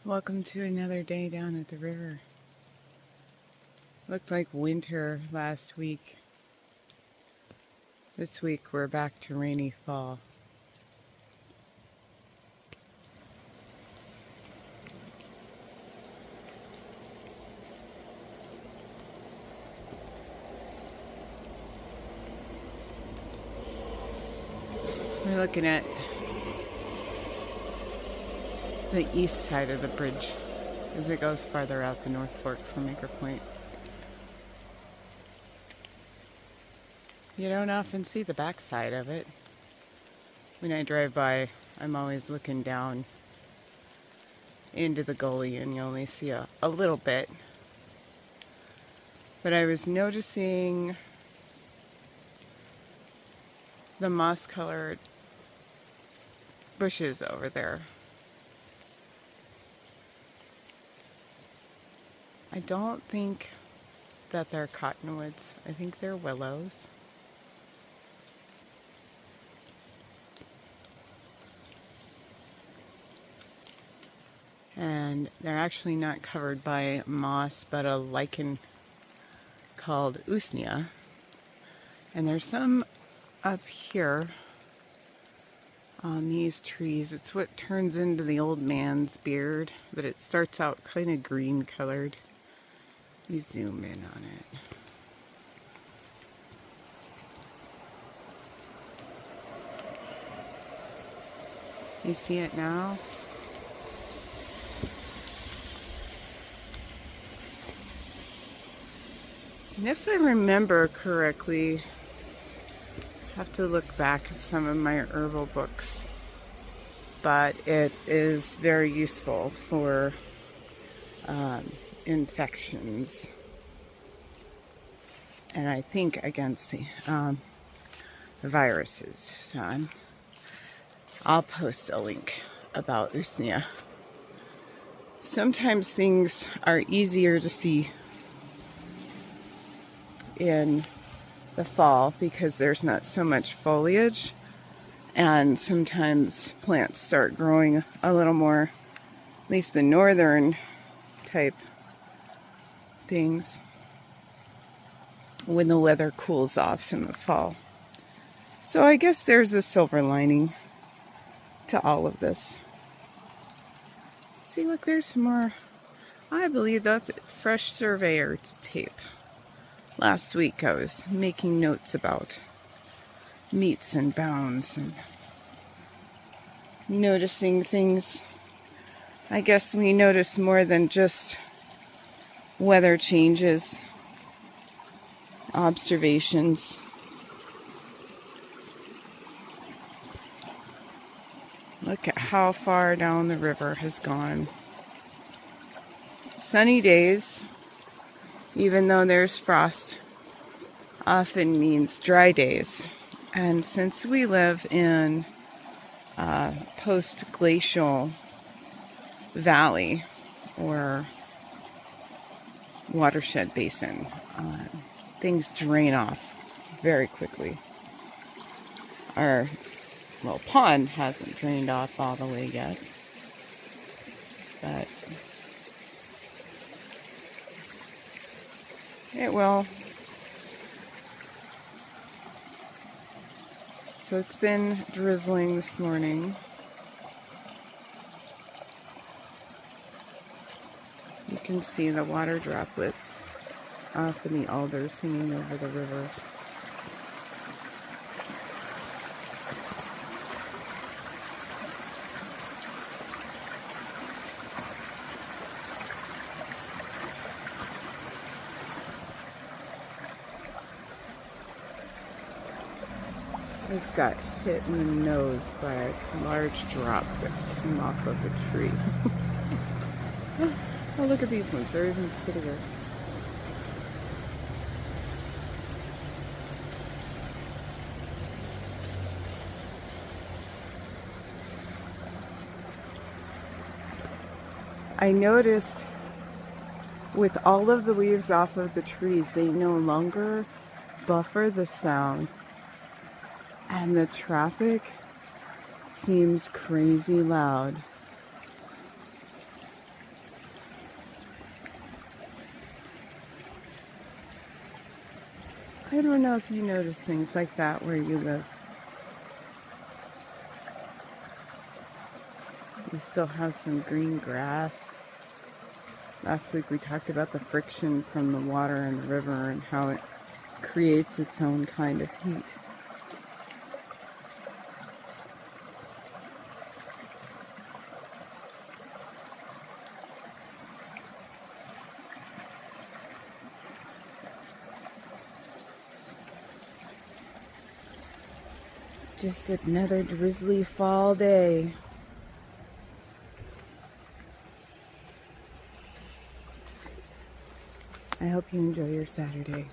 Welcome to another day down at the river. Looked like winter last week. This week we're back to rainy fall. We're looking at the east side of the bridge as it goes farther out the North Fork from Anchor Point. You don't often see the back side of it. When I drive by, I'm always looking down into the gully and you only see a little bit. But I was noticing the moss-colored bushes over there. I don't think that they're cottonwoods. I think they're willows. And they're actually not covered by moss, but a lichen called usnea. And there's some up here on these trees. It's what turns into the old man's beard, but it starts out kind of green colored. Let me zoom in on it. You see it now? And if I remember correctly, I have to look back at some of my herbal books, but it is very useful for infections, and I think against the viruses. So I'll post a link about usnea. Sometimes things are easier to see in the fall because there's not so much foliage, and sometimes plants start growing a little more, at least the northern type things, when the weather cools off in the fall. So I guess there's a silver lining to all of this. See, look, there's some more. I believe that's fresh surveyor's tape. Last week I was making notes about meets and bounds and noticing things. I guess we notice more than just weather changes, observations. Look at how far down the river has gone. Sunny days, even though there's frost, often means dry days. And since we live in a post-glacial valley or watershed basin, things drain off very quickly. Our little pond hasn't drained off all the way yet, but it will. So it's been drizzling this morning. You can see the water droplets off in the alders hanging over the river. Just got hit in the nose by a large drop that came off of a tree. Oh, look at these ones. They're even prettier. I noticed with all of the leaves off of the trees, they no longer buffer the sound. And the traffic seems crazy loud. I don't know if you notice things like that where you live. We still have some green grass. Last week we talked about the friction from the water in the river and how it creates its own kind of heat. Just another drizzly fall day. I hope you enjoy your Saturday.